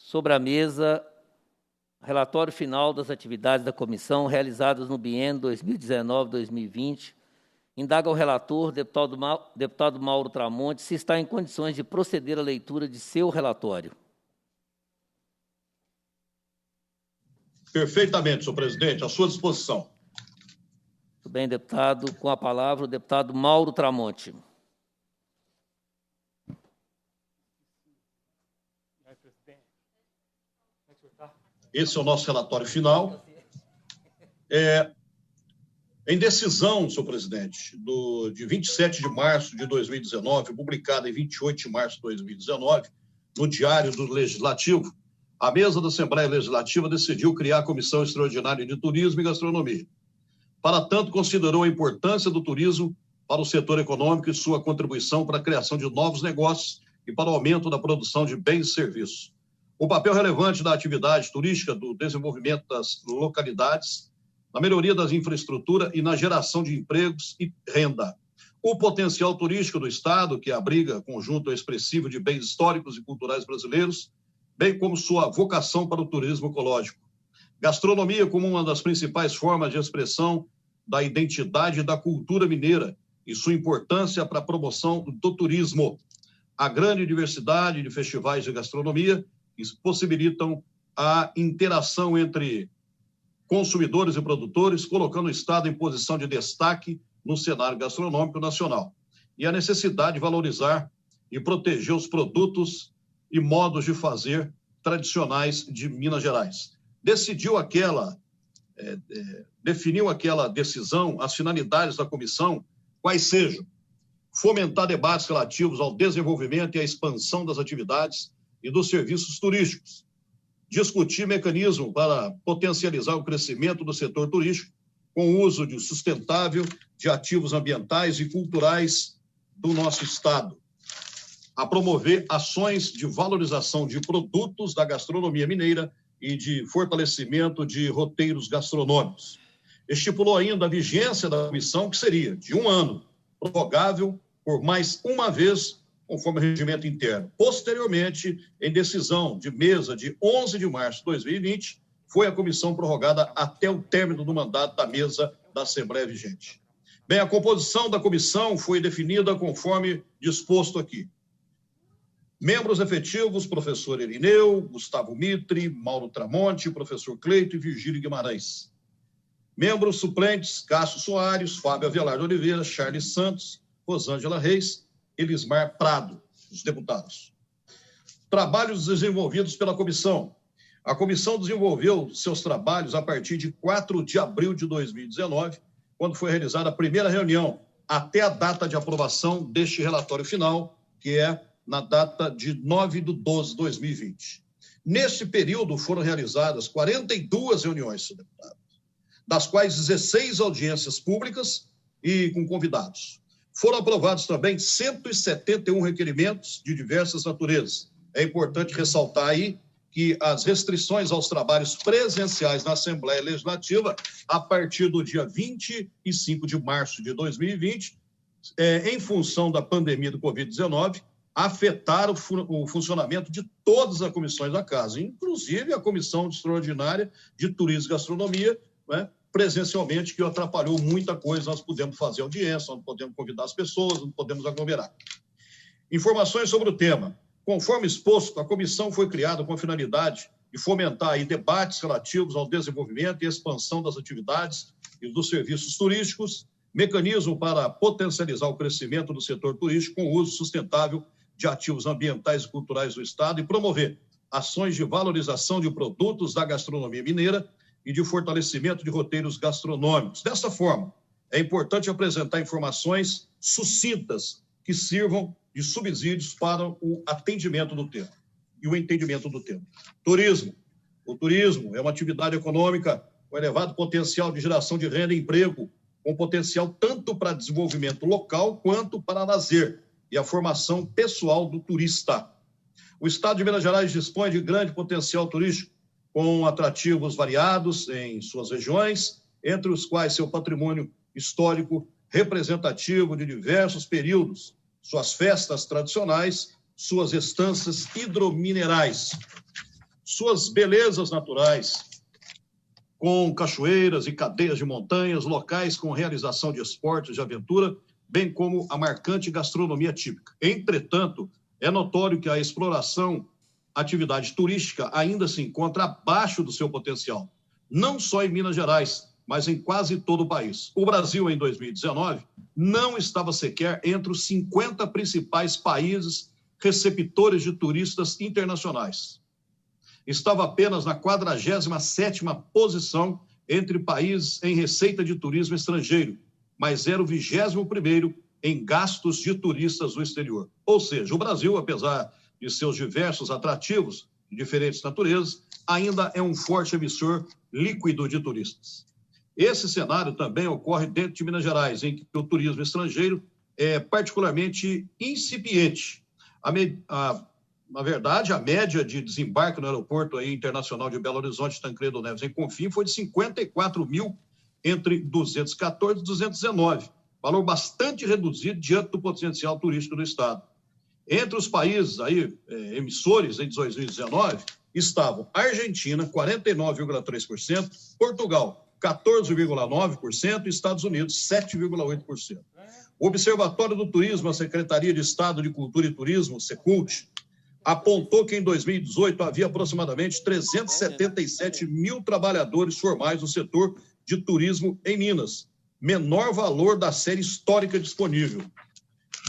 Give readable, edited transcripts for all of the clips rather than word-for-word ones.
Sobre a mesa, relatório final das atividades da comissão realizadas no biênio 2019-2020. Indaga o relator, deputado Mauro Tramonte, se está em condições de proceder à leitura de seu relatório. Perfeitamente, senhor presidente, à sua disposição. Muito bem, deputado. Com a palavra, o deputado Mauro Tramonte. Esse é o nosso relatório final. Em decisão, senhor presidente, de 27 de março de 2019, publicada em 28 de março de 2019, no Diário do Legislativo, a mesa da Assembleia Legislativa decidiu criar a Comissão Extraordinária de Turismo e Gastronomia. Para tanto, considerou a importância do turismo para o setor econômico e sua contribuição para a criação de novos negócios e para o aumento da produção de bens e serviços. O papel relevante da atividade turística, do desenvolvimento das localidades, na melhoria das infraestruturas e na geração de empregos e renda. O potencial turístico do Estado, que abriga conjunto expressivo de bens históricos e culturais brasileiros, bem como sua vocação para o turismo ecológico. Gastronomia como uma das principais formas de expressão da identidade e da cultura mineira e sua importância para a promoção do turismo. A grande diversidade de festivais de gastronomia que possibilitam a interação entre consumidores e produtores, colocando o Estado em posição de destaque no cenário gastronômico nacional. E a necessidade de valorizar e proteger os produtos e modos de fazer tradicionais de Minas Gerais. Definiu aquela decisão as finalidades da comissão, quais sejam: fomentar debates relativos ao desenvolvimento e à expansão das atividades e dos serviços turísticos, discutir mecanismo para potencializar o crescimento do setor turístico com o uso sustentável de ativos ambientais e culturais do nosso Estado, a promover ações de valorização de produtos da gastronomia mineira e de fortalecimento de roteiros gastronômicos. Estipulou ainda a vigência da comissão, que seria de 1 ano, prorrogável por mais uma vez, conforme o regimento interno. Posteriormente, em decisão de mesa de 11 de março de 2020, foi a comissão prorrogada até o término do mandato da mesa da Assembleia vigente. Bem, a composição da comissão foi definida conforme disposto aqui. Membros efetivos: professor Irineu, Gustavo Mitre, Mauro Tramonte, professor Cleito e Virgílio Guimarães. Membros suplentes: Cássio Soares, Fábio Avelar de Oliveira, Charles Santos, Rosângela Reis, Elismar Prado, os deputados. Trabalhos desenvolvidos pela comissão. A comissão desenvolveu seus trabalhos a partir de 4 de abril de 2019, quando foi realizada a primeira reunião, até a data de aprovação deste relatório final, que é na data de 9 de 12 de 2020. Neste período foram realizadas 42 reuniões, deputados, das quais 16 audiências públicas e com convidados. Foram aprovados também 171 requerimentos de diversas naturezas. É importante ressaltar aí que as restrições aos trabalhos presenciais na Assembleia Legislativa, a partir do dia 25 de março de 2020, em função da pandemia do Covid-19, afetaram o funcionamento de todas as comissões da Casa, inclusive a Comissão Extraordinária de Turismo e Gastronomia, né, presencialmente, que atrapalhou muita coisa. Nós pudemos fazer audiência, não podemos convidar as pessoas, não podemos aglomerar. Informações sobre o tema. Conforme exposto, a comissão foi criada com a finalidade de fomentar aí debates relativos ao desenvolvimento e expansão das atividades e dos serviços turísticos, mecanismo para potencializar o crescimento do setor turístico com o uso sustentável de ativos ambientais e culturais do Estado e promover ações de valorização de produtos da gastronomia mineira e de fortalecimento de roteiros gastronômicos. Dessa forma, é importante apresentar informações sucintas que sirvam de subsídios para o atendimento do tema e o entendimento do tema. Turismo. O turismo é uma atividade econômica com elevado potencial de geração de renda e emprego, com potencial tanto para desenvolvimento local quanto para lazer e a formação pessoal do turista. O Estado de Minas Gerais dispõe de grande potencial turístico, com atrativos variados em suas regiões, entre os quais seu patrimônio histórico representativo de diversos períodos, suas festas tradicionais, suas estâncias hidrominerais, suas belezas naturais, com cachoeiras e cadeias de montanhas, locais com realização de esportes de aventura, bem como a marcante gastronomia típica. Entretanto, é notório que a exploração, atividade turística, ainda se encontra abaixo do seu potencial, não só em Minas Gerais, mas em quase todo o país. O Brasil, em 2019, não estava sequer entre os 50 principais países receptores de turistas internacionais. Estava apenas na 47ª posição entre países em receita de turismo estrangeiro, mas era o 21º em gastos de turistas do exterior. Ou seja, o Brasil, apesar de seus diversos atrativos de diferentes naturezas, ainda é um forte emissor líquido de turistas. Esse cenário também ocorre dentro de Minas Gerais, em que o turismo estrangeiro é particularmente incipiente. Na verdade, a média de desembarque no aeroporto internacional de Belo Horizonte, Tancredo Neves, em Confins, foi de 54 mil entre 214 e 219, valor bastante reduzido diante do potencial turístico do Estado. Entre os países emissores em 2019 estavam Argentina, 49,3%, Portugal, 14,9% e Estados Unidos, 7,8%. O Observatório do Turismo, a Secretaria de Estado de Cultura e Turismo, Secult, apontou que em 2018 havia aproximadamente 377 mil trabalhadores formais no setor de turismo em Minas, menor valor da série histórica disponível.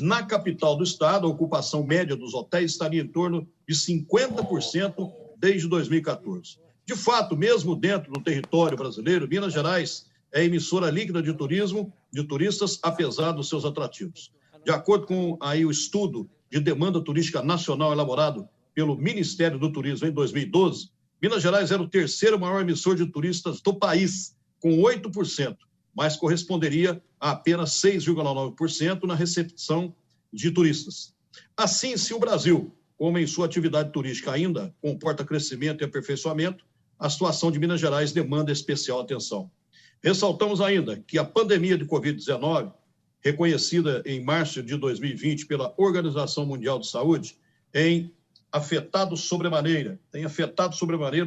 Na capital do estado, a ocupação média dos hotéis estaria em torno de 50% desde 2014. De fato, mesmo dentro do território brasileiro, Minas Gerais é emissora líquida de turismo, de turistas, apesar dos seus atrativos. De acordo com o estudo de demanda turística nacional elaborado pelo Ministério do Turismo em 2012, Minas Gerais era o terceiro maior emissor de turistas do país, com 8%, mas corresponderia a apenas 6,9% na recepção de turistas. Assim, se o Brasil, como em sua atividade turística ainda comporta crescimento e aperfeiçoamento, a situação de Minas Gerais demanda especial atenção. Ressaltamos ainda que a pandemia de Covid-19, reconhecida em março de 2020 pela Organização Mundial de Saúde, tem afetado sobremaneira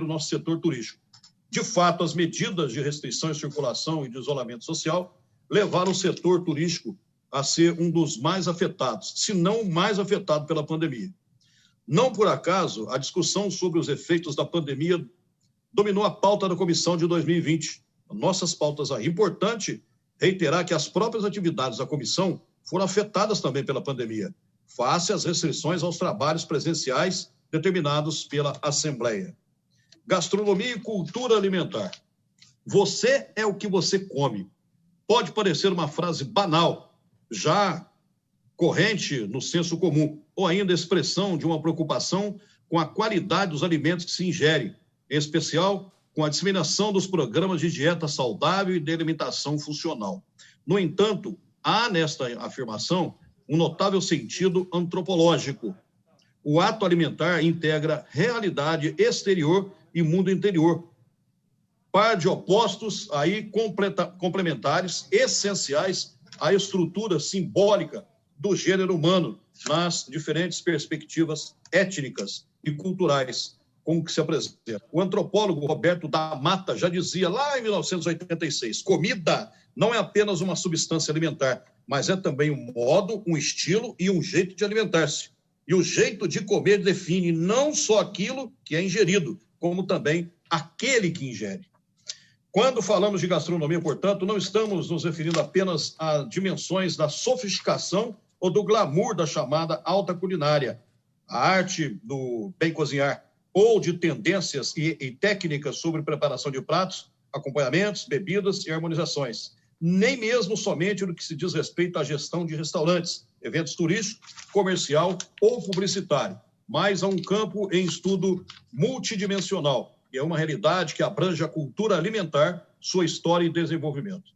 o nosso setor turístico. De fato, as medidas de restrição de circulação e de isolamento social levaram o setor turístico a ser um dos mais afetados, se não o mais afetado pela pandemia. Não por acaso, a discussão sobre os efeitos da pandemia dominou a pauta da comissão de 2020. Nossas pautas aí. Importante reiterar que as próprias atividades da comissão foram afetadas também pela pandemia, face às restrições aos trabalhos presenciais determinados pela Assembleia. Gastronomia e cultura alimentar. Você é o que você come. Pode parecer uma frase banal, já corrente no senso comum, ou ainda expressão de uma preocupação com a qualidade dos alimentos que se ingere, em especial com a disseminação dos programas de dieta saudável e de alimentação funcional. No entanto, há nesta afirmação um notável sentido antropológico. O ato alimentar integra realidade exterior e mundo interior. Par de opostos aí complementares, essenciais à estrutura simbólica do gênero humano nas diferentes perspectivas étnicas e culturais com que se apresenta. O antropólogo Roberto da Mata já dizia lá em 1986, comida não é apenas uma substância alimentar, mas é também um modo, um estilo e um jeito de alimentar-se. E o jeito de comer define não só aquilo que é ingerido, como também aquele que ingere. Quando falamos de gastronomia, portanto, não estamos nos referindo apenas a dimensões da sofisticação ou do glamour da chamada alta culinária, a arte do bem cozinhar, ou de tendências e técnicas sobre preparação de pratos, acompanhamentos, bebidas e harmonizações. Nem mesmo somente no que se diz respeito à gestão de restaurantes, eventos turísticos, comercial ou publicitário, mas a um campo em estudo multidimensional, e é uma realidade que abrange a cultura alimentar, sua história e desenvolvimento.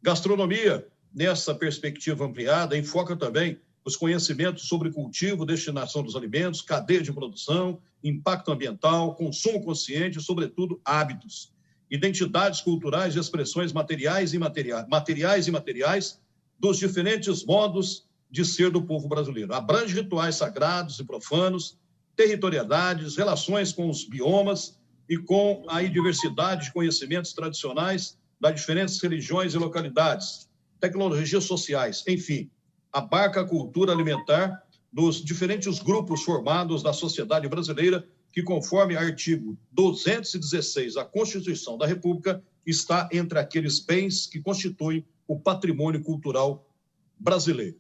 Gastronomia, nessa perspectiva ampliada, enfoca também os conhecimentos sobre cultivo, destinação dos alimentos, cadeia de produção, impacto ambiental, consumo consciente e, sobretudo, hábitos, identidades culturais e expressões materiais e imateriais dos diferentes modos de ser do povo brasileiro. Abrange rituais sagrados e profanos, territorialidades, relações com os biomas e com a diversidade de conhecimentos tradicionais das diferentes religiões e localidades, tecnologias sociais, enfim, abarca a cultura alimentar dos diferentes grupos formados da sociedade brasileira, que, conforme artigo 216 da Constituição da República, está entre aqueles bens que constituem o patrimônio cultural brasileiro.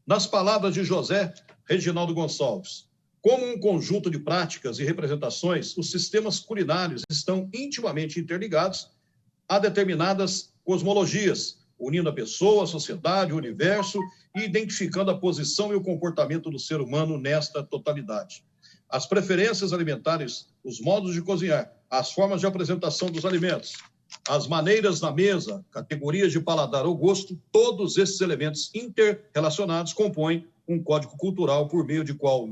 Nas palavras de José Reginaldo Gonçalves, como um conjunto de práticas e representações, os sistemas culinários estão intimamente interligados a determinadas cosmologias, unindo a pessoa, a sociedade, o universo e identificando a posição e o comportamento do ser humano nesta totalidade. As preferências alimentares, os modos de cozinhar, as formas de apresentação dos alimentos, as maneiras na mesa, categorias de paladar ou gosto, todos esses elementos interrelacionados compõem um código cultural por meio de qual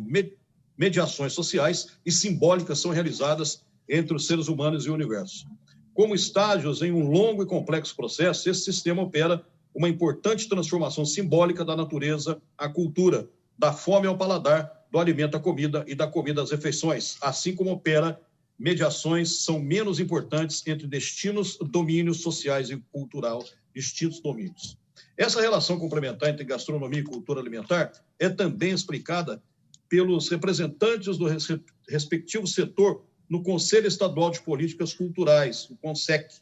mediações sociais e simbólicas são realizadas entre os seres humanos e o universo. Como estágios em um longo e complexo processo, esse sistema opera uma importante transformação simbólica da natureza à cultura, da fome ao paladar, do alimento à comida e da comida às refeições, assim como opera mediações são menos importantes entre destinos, domínios sociais e cultural, distintos domínios. Essa relação complementar entre gastronomia e cultura alimentar é também explicada pelos representantes do respectivo setor no Conselho Estadual de Políticas Culturais, o CONSEC,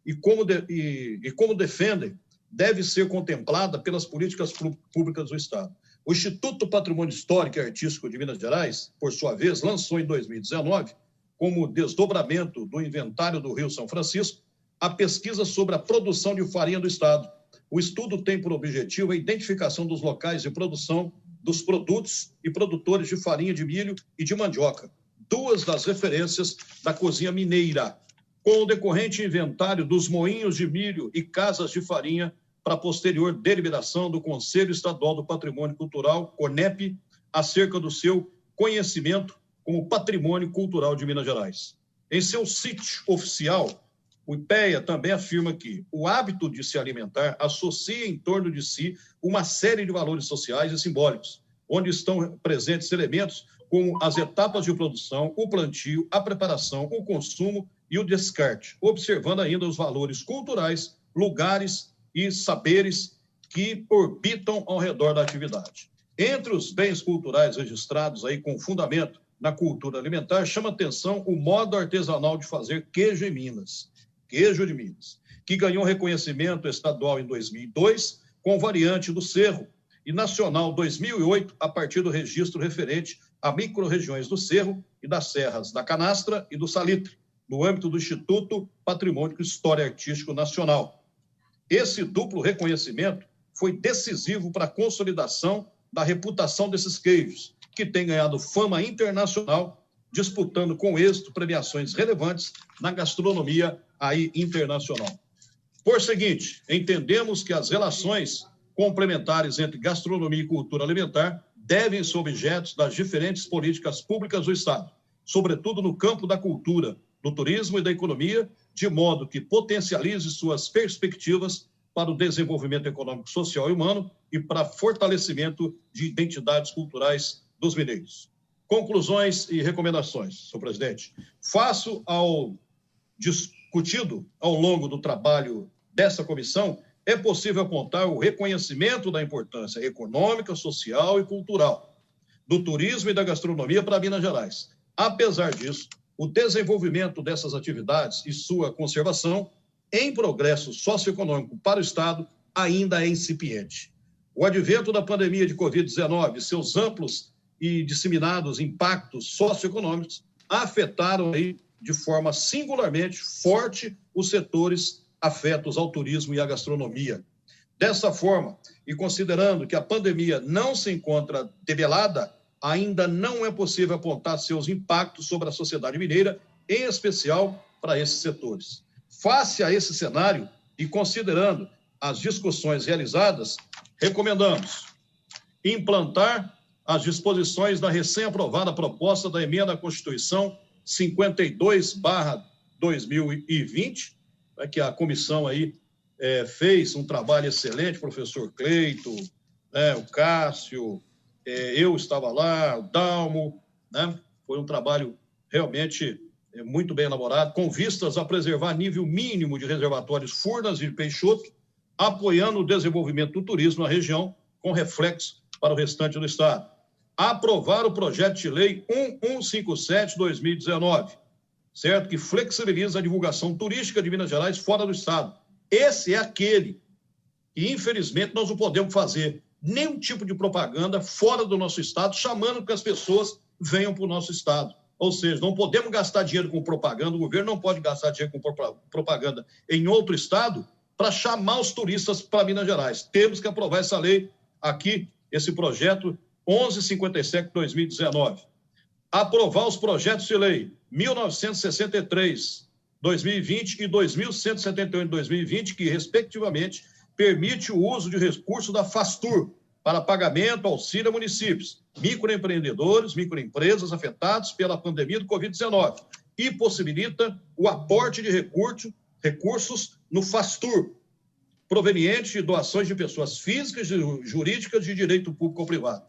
e como defendem, deve ser contemplada pelas políticas públicas do Estado. O Instituto Patrimônio Histórico e Artístico de Minas Gerais, por sua vez, lançou em 2019, como desdobramento do inventário do Rio São Francisco, a pesquisa sobre a produção de farinha do Estado. O estudo tem por objetivo a identificação dos locais de produção dos produtos e produtores de farinha de milho e de mandioca, duas das referências da cozinha mineira, com o decorrente inventário dos moinhos de milho e casas de farinha para posterior deliberação do Conselho Estadual do Patrimônio Cultural, CONEP, acerca do seu conhecimento como patrimônio cultural de Minas Gerais. Em seu sítio oficial, o IPEA também afirma que o hábito de se alimentar associa em torno de si uma série de valores sociais e simbólicos, onde estão presentes elementos como as etapas de produção, o plantio, a preparação, o consumo e o descarte, observando ainda os valores culturais, lugares e saberes que orbitam ao redor da atividade. Entre os bens culturais registrados aí com fundamento na cultura alimentar, chama atenção o modo artesanal de fazer queijo em Minas, queijo de Minas, que ganhou reconhecimento estadual em 2002 com variante do Cerro e nacional 2008 a partir do registro referente a micro-regiões do Cerro e das Serras da Canastra e do Salitre, no âmbito do Instituto Patrimônio Histórico e Artístico Nacional. Esse duplo reconhecimento foi decisivo para a consolidação da reputação desses queijos, que têm ganhado fama internacional, disputando com êxito premiações relevantes na gastronomia aí internacional. Por seguinte, entendemos que as relações complementares entre gastronomia e cultura alimentar devem ser objetos das diferentes políticas públicas do Estado, sobretudo no campo da cultura, do turismo e da economia, de modo que potencialize suas perspectivas para o desenvolvimento econômico, social e humano e para fortalecimento de identidades culturais dos mineiros. Conclusões e recomendações, senhor presidente. Faço ao discutido ao longo do trabalho dessa comissão, é possível apontar o reconhecimento da importância econômica, social e cultural do turismo e da gastronomia para Minas Gerais. Apesar disso, o desenvolvimento dessas atividades e sua conservação em progresso socioeconômico para o Estado ainda é incipiente. O advento da pandemia de Covid-19 e seus amplos e disseminados impactos socioeconômicos afetaram aí de forma singularmente forte os setores afetos ao turismo e à gastronomia. Dessa forma, e considerando que a pandemia não se encontra debelada, ainda não é possível apontar seus impactos sobre a sociedade mineira, em especial para esses setores. Face a esse cenário e considerando as discussões realizadas, recomendamos implantar as disposições da recém-aprovada proposta da emenda à Constituição 52/2020, que a comissão aí fez um trabalho excelente, professor Cleito, o Cássio, eu estava lá, o Dalmo, né? Foi um trabalho realmente muito bem elaborado, com vistas a preservar nível mínimo de reservatórios Furnas e Peixoto, apoiando o desenvolvimento do turismo na região, com reflexo para o restante do Estado. Aprovar o projeto de lei 1157/2019, certo? Que flexibiliza a divulgação turística de Minas Gerais fora do Estado. Esse é aquele que, infelizmente, nós não podemos fazer nenhum tipo de propaganda fora do nosso Estado, chamando que as pessoas venham para o nosso Estado. Ou seja, não podemos gastar dinheiro com propaganda, o governo não pode gastar dinheiro com propaganda em outro Estado para chamar os turistas para Minas Gerais. Temos que aprovar essa lei aqui, esse projeto 1157/2019. Aprovar os projetos de lei 1963/2020 e 2178/2020, que, respectivamente, permite o uso de recursos da FASTUR para pagamento, auxílio a municípios, microempreendedores, microempresas afetados pela pandemia do Covid-19 e possibilita o aporte de recursos no FASTUR, proveniente de doações de pessoas físicas e jurídicas de direito público ou privado.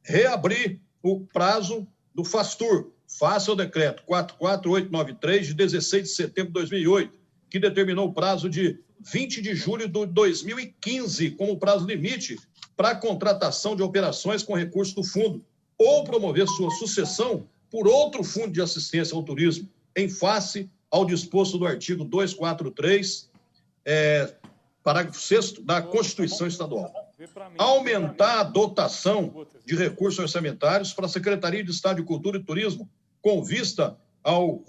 Reabrir o prazo do FASTUR, face ao decreto 44893, de 16 de setembro de 2008, que determinou o prazo de 20 de julho de 2015 como prazo limite para a contratação de operações com recursos do fundo ou promover sua sucessão por outro fundo de assistência ao turismo, em face ao disposto do artigo 243, parágrafo 6º da Constituição Estadual. Aumentar a dotação de recursos orçamentários para a Secretaria de Estado de Cultura e Turismo, com vista ao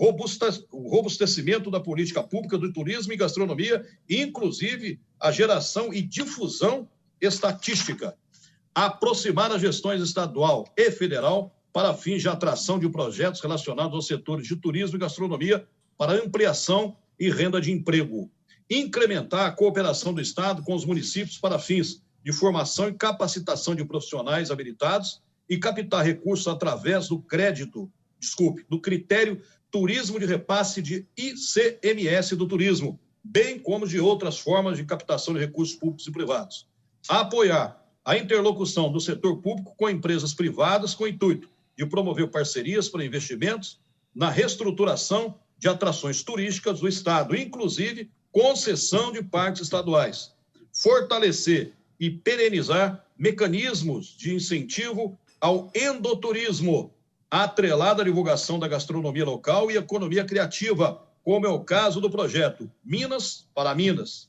robustecimento da política pública do turismo e gastronomia, inclusive a geração e difusão estatística. Aproximar as gestões estadual e federal para fins de atração de projetos relacionados aos setores de turismo e gastronomia para ampliação e renda de emprego. Incrementar a cooperação do Estado com os municípios para fins de formação e capacitação de profissionais habilitados e captar recursos através do do critério turismo de repasse de ICMS do turismo, bem como de outras formas de captação de recursos públicos e privados. Apoiar a interlocução do setor público com empresas privadas com o intuito de promover parcerias para investimentos na reestruturação de atrações turísticas do Estado, inclusive concessão de parques estaduais. Fortalecer e perenizar mecanismos de incentivo ao endoturismo, atrelado à divulgação da gastronomia local e economia criativa, como é o caso do projeto Minas para Minas.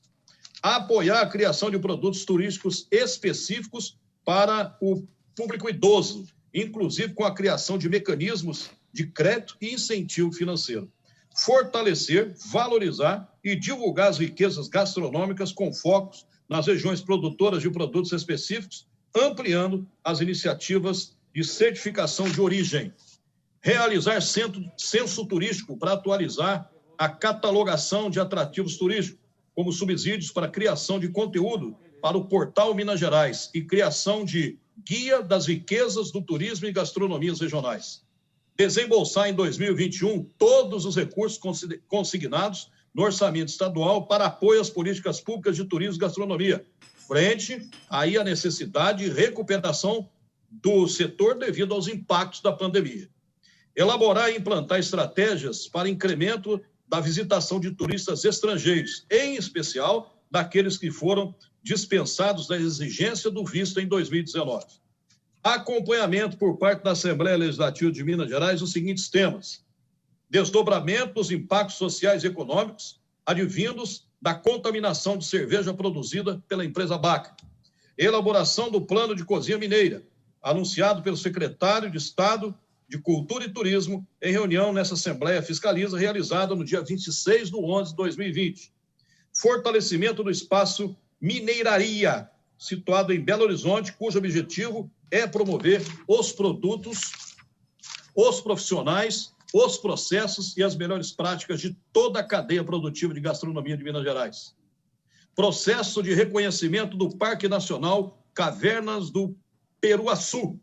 Apoiar a criação de produtos turísticos específicos para o público idoso, inclusive com a criação de mecanismos de crédito e incentivo financeiro. Fortalecer, valorizar e divulgar as riquezas gastronômicas com focos nas regiões produtoras de produtos específicos, ampliando as iniciativas de certificação de origem. Realizar censo turístico para atualizar a catalogação de atrativos turísticos, como subsídios para a criação de conteúdo para o portal Minas Gerais e criação de guia das riquezas do turismo e gastronomias regionais. Desembolsar em 2021 todos os recursos consignados no orçamento estadual para apoio às políticas públicas de turismo e gastronomia, frente aí à necessidade de recuperação do setor devido aos impactos da pandemia. Elaborar e implantar estratégias para incremento da visitação de turistas estrangeiros, em especial daqueles que foram dispensados da exigência do visto em 2019. Acompanhamento por parte da Assembleia Legislativa de Minas Gerais dos seguintes temas: desdobramento dos impactos sociais e econômicos advindos da contaminação de cerveja produzida pela empresa Baca, elaboração do plano de cozinha mineira, anunciado pelo secretário de Estado de Cultura e Turismo em reunião nessa Assembleia Fiscaliza, realizada no dia 26/11/2020. Fortalecimento do espaço Mineiraria, situado em Belo Horizonte, cujo objetivo é promover os produtos, os profissionais, os processos e as melhores práticas de toda a cadeia produtiva de gastronomia de Minas Gerais. Processo de reconhecimento do Parque Nacional Cavernas do Peruaçu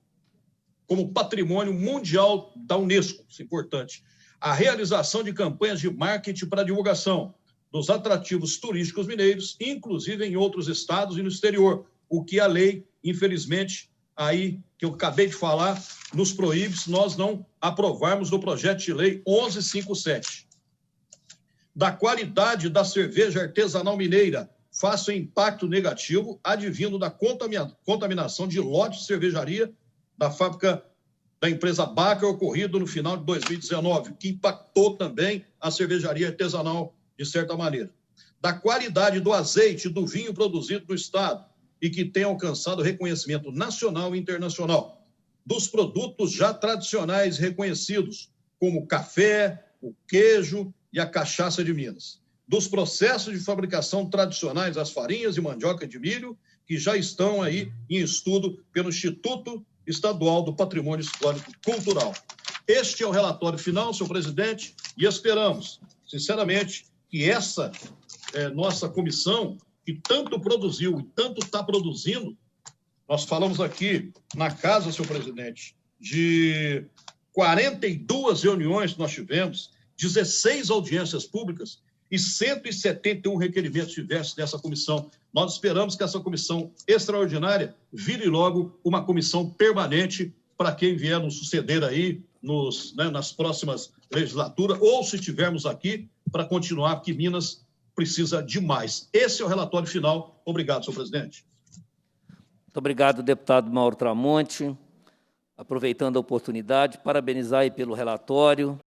como patrimônio mundial da Unesco, isso é importante. A realização de campanhas de marketing para divulgação dos atrativos turísticos mineiros, inclusive em outros estados e no exterior, o que a lei, infelizmente, aí que eu acabei de falar nos proíbe se nós não aprovarmos o projeto de lei 1157. Da qualidade da cerveja artesanal mineira, faça um impacto negativo advindo da contaminação de lote de cervejaria da fábrica da empresa Baker ocorrido no final de 2019, que impactou também a cervejaria artesanal de certa maneira. Da qualidade do azeite e do vinho produzido no estado e que tem alcançado reconhecimento nacional e internacional. Dos produtos já tradicionais reconhecidos, como o café, o queijo e a cachaça de Minas. Dos processos de fabricação tradicionais, as farinhas de mandioca de milho, que já estão aí em estudo pelo Instituto Estadual do Patrimônio Histórico Cultural. Este é o relatório final, senhor presidente, e esperamos, sinceramente, que essa nossa comissão, que tanto produziu e tanto está produzindo, nós falamos aqui na casa, senhor presidente, de 42 reuniões que nós tivemos, 16 audiências públicas e 171 requerimentos diversos dessa comissão. Nós esperamos que essa comissão extraordinária vire logo uma comissão permanente para quem vier nos suceder aí nas próximas legislaturas, ou se estivermos aqui, para continuar, porque Minas precisa de mais. Esse é o relatório final. Obrigado, senhor presidente. Muito obrigado, deputado Mauro Tramonte. Aproveitando a oportunidade, parabenizar aí pelo relatório.